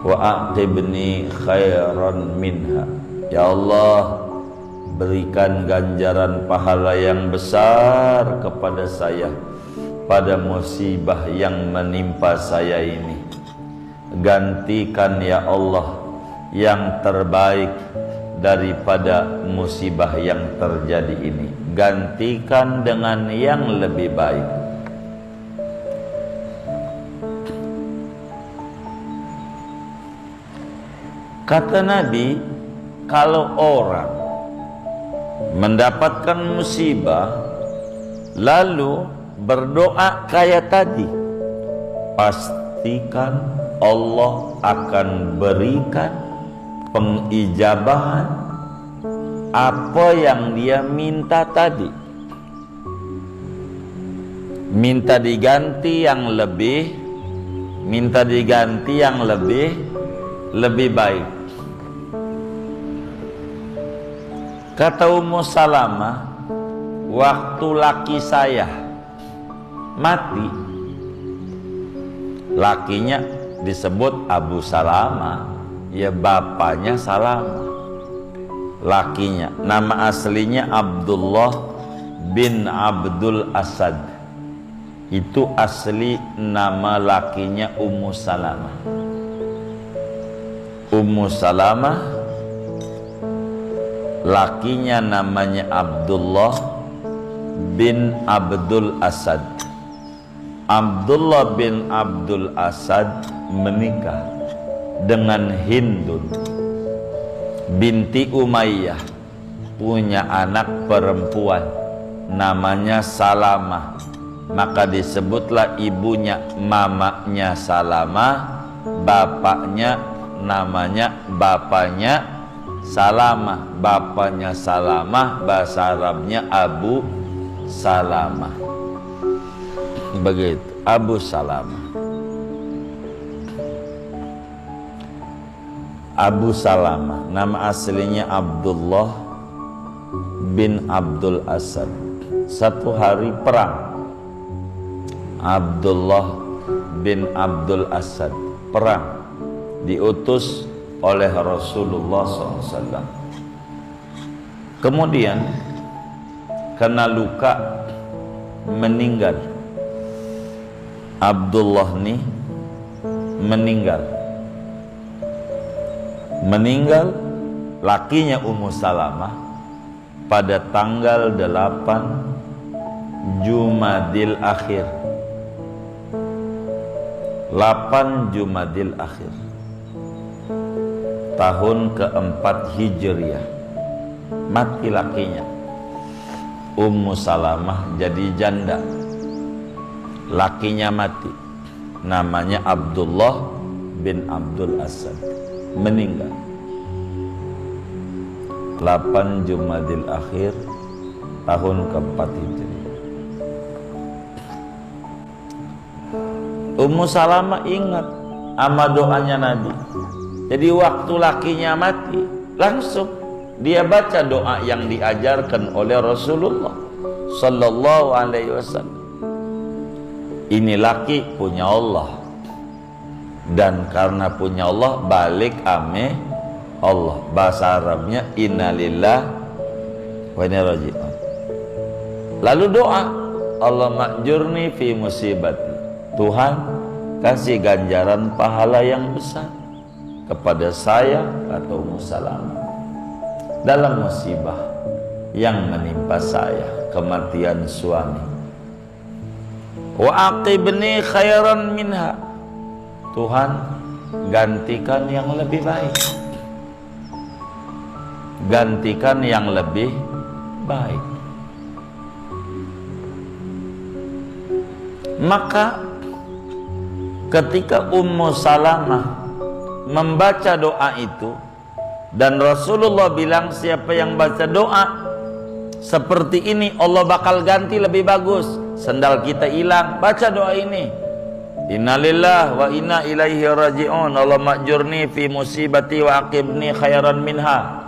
wa aqibni khairan minha. Ya Allah, berikan ganjaran pahala yang besar kepada saya pada musibah yang menimpa saya ini. Gantikan ya Allah yang terbaik daripada musibah yang terjadi ini. Gantikan dengan yang lebih baik. Kata Nabi, kalau orang mendapatkan musibah lalu berdoa kayak tadi, pastikan Allah akan berikan pengijabahan apa yang dia minta tadi. Minta diganti yang lebih, minta diganti yang lebih baik. Kata Ummu Salamah, waktu laki saya mati, lakinya disebut Abu Salamah, ya bapaknya Salamah. Lakinya nama aslinya Abdullah bin Abdul Asad. Itu asli nama lakinya Ummu Salamah. Ummu Salamah, lakinya namanya Abdullah bin Abdul Asad. Abdullah bin Abdul Asad menikah dengan Hindun binti Umayyah, punya anak perempuan namanya Salamah. Maka disebutlah ibunya mamanya Salamah, bapaknya namanya bapaknya Salamah. Bapaknya Salamah bahasa Arabnya Abu Salamah. Begitu, Abu Salamah. Abu Salamah nama aslinya Abdullah bin Abdul Asad. Satu hari perang, Abdullah bin Abdul Asad perang, diutus oleh Rasulullah SAW. Kemudian kena luka, meninggal. Abdullah nih meninggal lakinya Ummu Salamah pada tanggal 8 Jumadil Akhir. 8 Jumadil Akhir tahun keempat Hijriah, mati lakinya. Ummu Salamah jadi janda, lakinya mati, namanya Abdullah bin Abdul Asad, meninggal 8 Jumadil Akhir tahun keempat Hijriah. Ummu Salamah ingat sama doanya Nabi. Jadi waktu lakinya mati, langsung dia baca doa yang diajarkan oleh Rasulullah sallallahu alaihi wasallam. Ini laki punya Allah, dan karena punya Allah balik ame Allah. Bahasa Arabnya innalillah wa inna raji'un. Lalu doa, Allah makjurni fi musibati. Tuhan kasih ganjaran pahala yang besar kepada saya atau Ummu Salamah dalam musibah yang menimpa saya, kematian suami. Wa aqibni khairan minha. Tuhan gantikan yang lebih baik. Gantikan yang lebih baik. Maka ketika Ummu Salamah membaca doa itu, dan Rasulullah bilang siapa yang baca doa seperti ini Allah bakal ganti lebih bagus. Sendal kita hilang, baca doa ini. Innalillah wa inna ilaihi raji'un. Allah makjurni fi musibati wa aqibni khairan minha.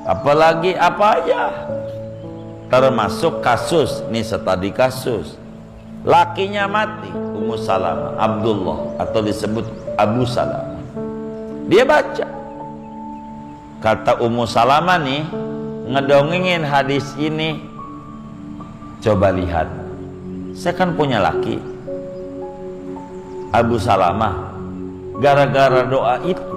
Apalagi apa aja, termasuk kasus nih, tadi kasus lakinya mati, Ummu Salamah, Abdullah atau disebut Abu Salamah. Dia baca, kata Ummu Salamah nih ngedongengin hadis ini. Coba lihat, saya kan punya laki Abu Salamah, gara-gara doa itu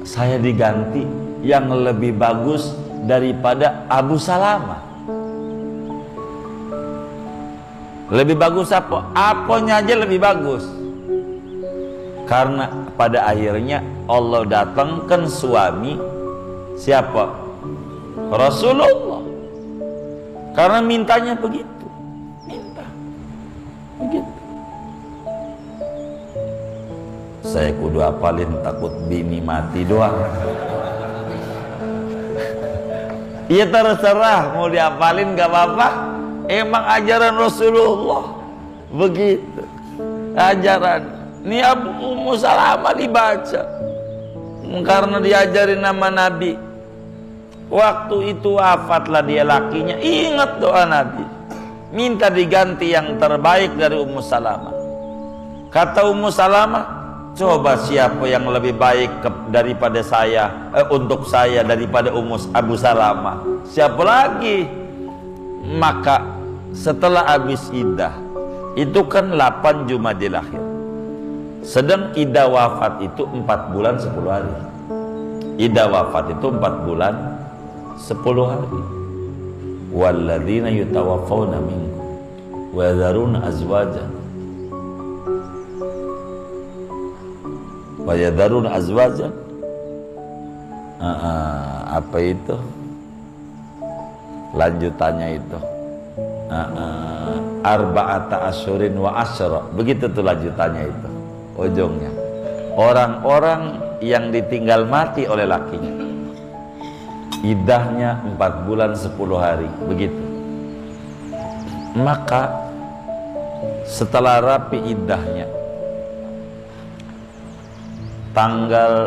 saya diganti yang lebih bagus daripada Abu Salamah. Lebih bagus apa? Apanya aja lebih bagus. Karena pada akhirnya Allah datangkan suami siapa? Rasulullah. Karena mintanya begitu. Minta begitu. Saya kudu apalin, takut bini mati doang. Iya terserah mau diapalin gak apa-apa. Emang ajaran Rasulullah begitu. Ajaran ini Ummu Salamah dibaca karena diajarin nama Nabi. Waktu itu wafatlah dia lakinya, ingat doa Nabi, minta diganti yang terbaik dari Ummu Salamah. Kata Ummu Salamah, coba siapa yang lebih baik daripada saya, untuk saya daripada Abu Salamah? Siapa lagi? Maka setelah habis iddah, itu kan 8 Jumadil Akhir, sedang iddah wafat itu 4 bulan 10 hari. Iddah wafat itu 4 bulan 10 hari. Walladzina yutawaffawna minkum wa yadharuna azwajan wa yadharuna azwajan. Apa itu lanjutannya itu? Arba'ata asyurin wa asyra. Begitu tuh lanjutannya itu, ujungnya. Orang-orang yang ditinggal mati oleh lakinya, iddahnya 4 bulan 10 hari. Begitu. Maka setelah rapi iddahnya, tanggal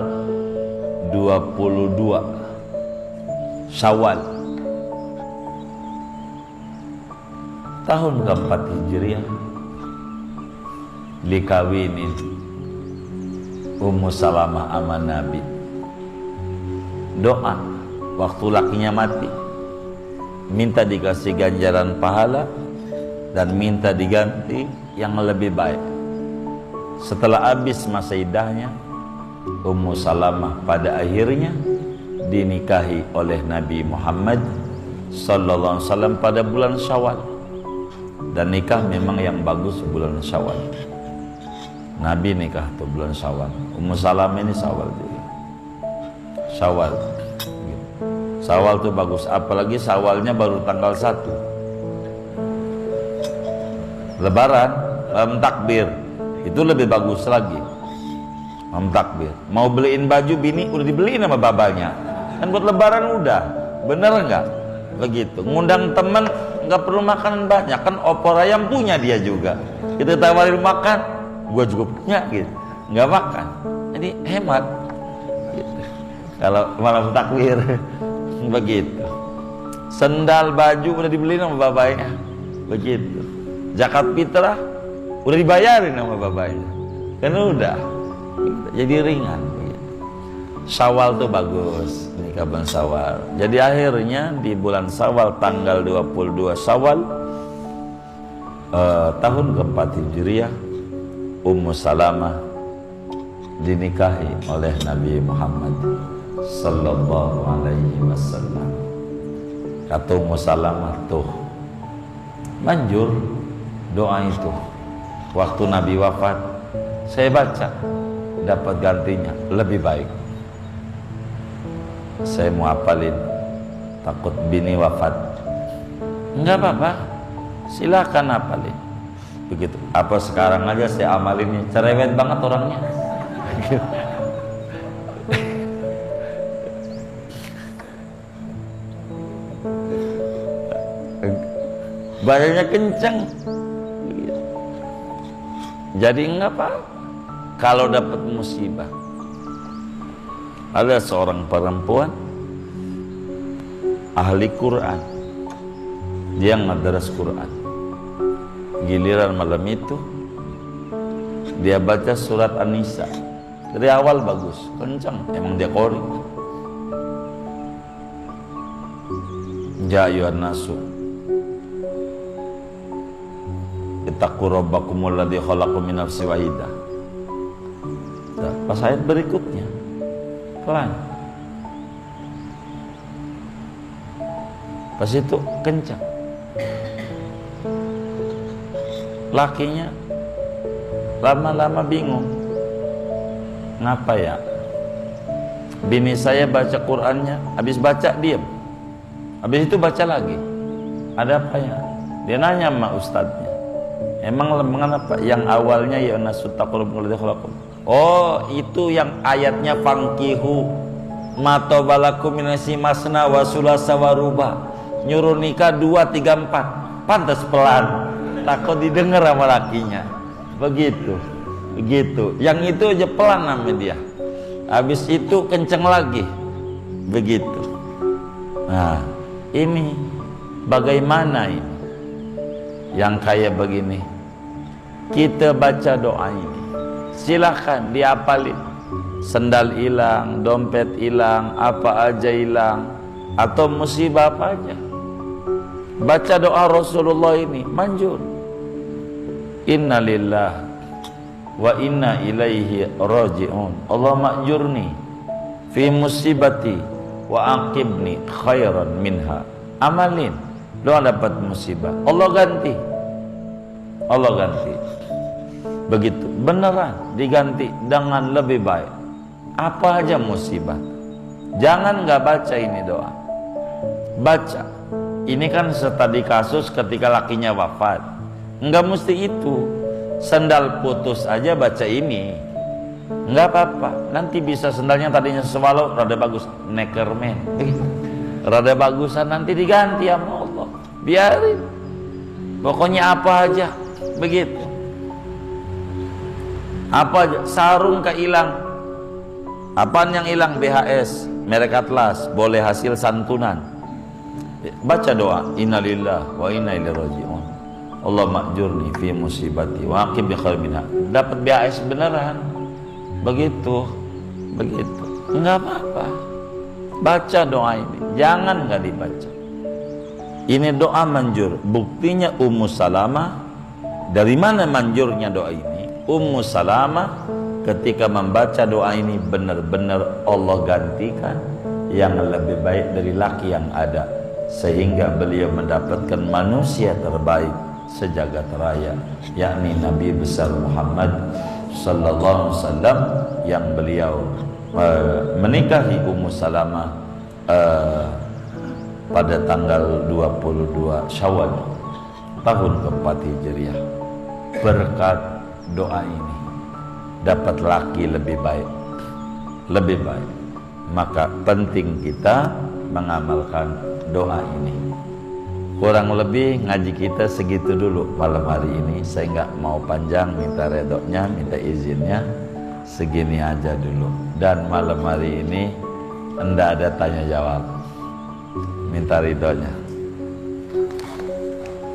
22 Syawal tahun keempat Hijriah, dikawinin Ummu Salamah sama Nabi. Doa waktu lakinya mati, minta dikasih ganjaran pahala dan minta diganti yang lebih baik. Setelah habis masa iddahnya, Ummu Salamah pada akhirnya dinikahi oleh Nabi Muhammad sallallahu alaihi wasallam pada bulan Syawal. Dan nikah memang yang bagus bulan Syawal. Nabi nikah tuh bulan Syawal. Ummu Salamah ini Syawal juga. Syawal. Syawal tuh bagus, apalagi Syawalnya baru tanggal 1. Lebaran, takbir, itu lebih bagus lagi. Takbir. Mau beliin baju bini udah dibeliin sama babanya. Kan buat lebaran udah. Bener enggak? Begitu. Ngundang temen nggak perlu makanan banyak, kan opor ayam punya dia juga. Kita tawarin makan, gua juga punya gitu, nggak makan. Jadi hemat gitu. Kalau malam takbir begitu. Sendal baju udah dibeliin sama bapaknya, begitu. Zakat fitrah udah dibayarin sama bapaknya, kan udah, jadi ringan begitu. Syawal tuh bagus, nikah bulan Syawal. Jadi akhirnya di bulan Syawal tanggal 22 Syawal tahun keempat Hijriah, Ummu Salamah dinikahi oleh Nabi Muhammad sallallahu alaihi wasallam. Kata Ummu Salamah, tuh manjur doa itu. Waktu Nabi wafat, saya baca, dapat gantinya lebih baik. Saya mau hafalin, takut bini wafat. Enggak apa-apa, silakan hafalin. Begitu. Apa sekarang aja saya amalinnya, cerewet banget orangnya. Bacanya kenceng. Jadi enggak apa, kalau dapat musibah. Ada seorang perempuan ahli Quran, dia ngadras Quran. Giliran malam itu dia baca surat An-Nisa dari awal bagus, kencang, emang dia qori. Ya ayyuhan nasu ittaqu rabbakumul ladzi khalaqakum min nafsin wahidah. Pas ayat berikutnya pelan, pas itu kencang. Lakinya lama-lama bingung, ngapa ya bini saya baca Qur'annya, habis baca diam, habis itu baca lagi, ada apa ya? Dia nanya sama ustadznya, emang mengapa yang awalnya ya nasutaqurubul khalaqum. Oh, itu yang ayatnya fangkihu matobalakum minasi masna wa sulasa wa ruba, nyuruh nikah 2, 3, 4. Pantas pelan, takut didengar sama lakinya. Begitu. Yang itu aja pelan sama dia, habis itu kenceng lagi. Begitu. Nah, ini bagaimana ini yang kayak begini? Kita baca doa ini, silahkan dihafalin. Sendal hilang, dompet hilang, apa aja hilang, atau musibah apa aja, baca doa Rasulullah ini manjur. Inna lillah wa inna ilaihi raji'un. Allah ma'jurni fi musibati wa aqibni khairan minha. Amalin, doa dapat musibah, Allah ganti. Begitu, beneran diganti dengan lebih baik. Apa aja musibah, jangan nggak baca ini doa. Baca. Ini kan setadi kasus ketika lakinya wafat, nggak mesti itu. Sendal putus aja baca ini, nggak apa-apa. Nanti bisa sendalnya tadinya sewalo rada bagus, nekermen, rada bagusan, nanti diganti sama Allah. Biarin, pokoknya apa aja begitu. Apa aja, sarung kehilang, apaan yang hilang? BHS, merek Atlas, boleh hasil santunan. Baca doa, innalillah wa inna ilaihi raji'un. Allah ma'jurni fi musibati wa aqib bi khairin minha. Dapat BHS beneran. Begitu. Enggak apa-apa. Baca doa ini, jangan enggak dibaca. Ini doa manjur. Buktinya Ummu Salamah. Dari mana manjurnya doa ini? Ummu Salamah ketika membaca doa ini benar-benar Allah gantikan yang lebih baik dari laki yang ada, sehingga beliau mendapatkan manusia terbaik sejagat raya, yakni Nabi besar Muhammad sallallahu alaihi wasallam, yang beliau menikahi Ummu Salamah pada tanggal 22 Syawal tahun keempat Hijriah. Berkat doa ini dapat laki lebih baik. Maka penting kita mengamalkan doa ini. Kurang lebih ngaji kita segitu dulu malam hari ini. Saya nggak mau panjang, minta redoknya, minta izinnya. Segini aja dulu. Dan malam hari ini enggak ada tanya jawab. Minta ridhonya.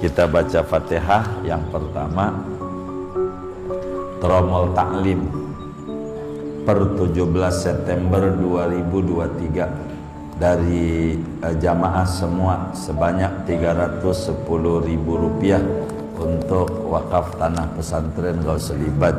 Kita baca Fatihah yang pertama. Tromol Taklim per 17 September 2023 dari jamaah semua sebanyak Rp310.000 untuk wakaf tanah pesantren Gausul Ibad.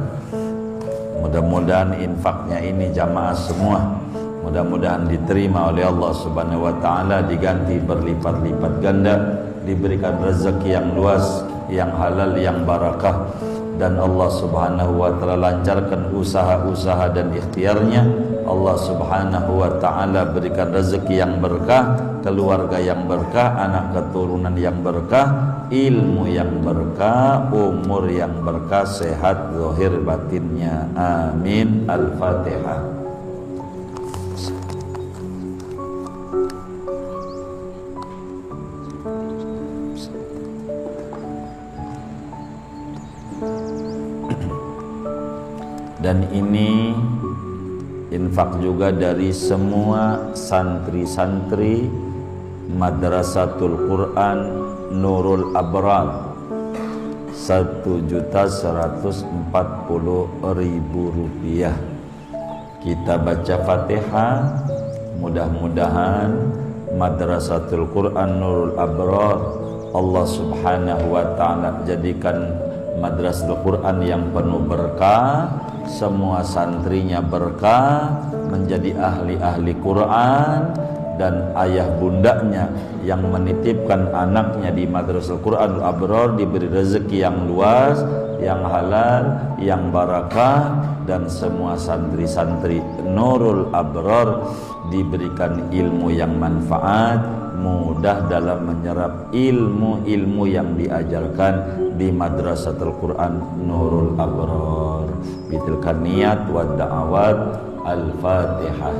Mudah-mudahan infaknya ini jamaah semua, mudah-mudahan diterima oleh Allah Subhanahu wa taala, diganti berlipat-lipat ganda, diberikan rezeki yang luas, yang halal, yang barakah, dan Allah Subhanahu wa taala lancarkan usaha-usaha dan ikhtiarnya. Allah Subhanahu wa taala berikan rezeki yang berkah, keluarga yang berkah, anak keturunan yang berkah, ilmu yang berkah, umur yang berkah, sehat zahir batinnya. Amin. Al-Fatihah. Dan ini infak juga dari semua santri-santri Madrasatul Quran Nurul Abrar, Rp1.140.000. Kita baca Fatihah, mudah-mudahan Madrasatul Quran Nurul Abrar Allah Subhanahu wa taala jadikan Madrasatul Quran yang penuh berkah, semua santrinya berkah, menjadi ahli-ahli Quran, dan ayah bundanya yang menitipkan anaknya di Madrasatul Quran Abrar diberi rezeki yang luas, yang halal, yang barakah, dan semua santri-santri Nurul Abrar diberikan ilmu yang manfaat, mudah dalam menyerap ilmu-ilmu yang diajarkan di Madrasatul Quran Nurul Abrar. Bitilkan niat wa da'awat. Al-Fatihah.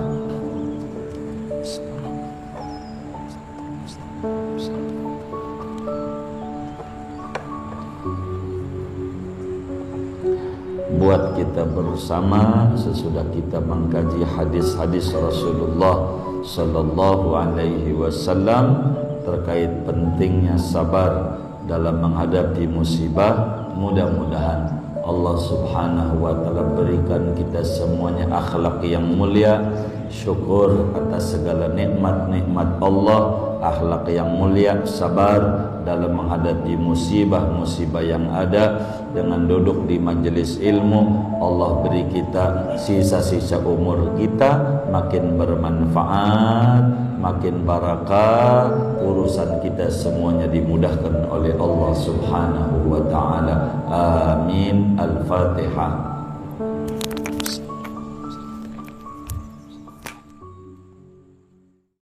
Buat kita bersama sesudah kita mengkaji hadis-hadis Rasulullah Sallallahu Alaihi Wasallam terkait pentingnya sabar dalam menghadapi musibah, mudah-mudahan Allah Subhanahu wa taala berikan kita semuanya akhlak yang mulia, syukur atas segala nikmat-nikmat Allah, akhlak yang mulia, sabar dalam menghadapi musibah-musibah yang ada. Dengan duduk di majelis ilmu, Allah beri kita sisa-sisa umur kita makin bermanfaat, makin barakah, urusan kita semuanya dimudahkan oleh Allah Subhanahu wa taala. Amin. Al-Fatihah.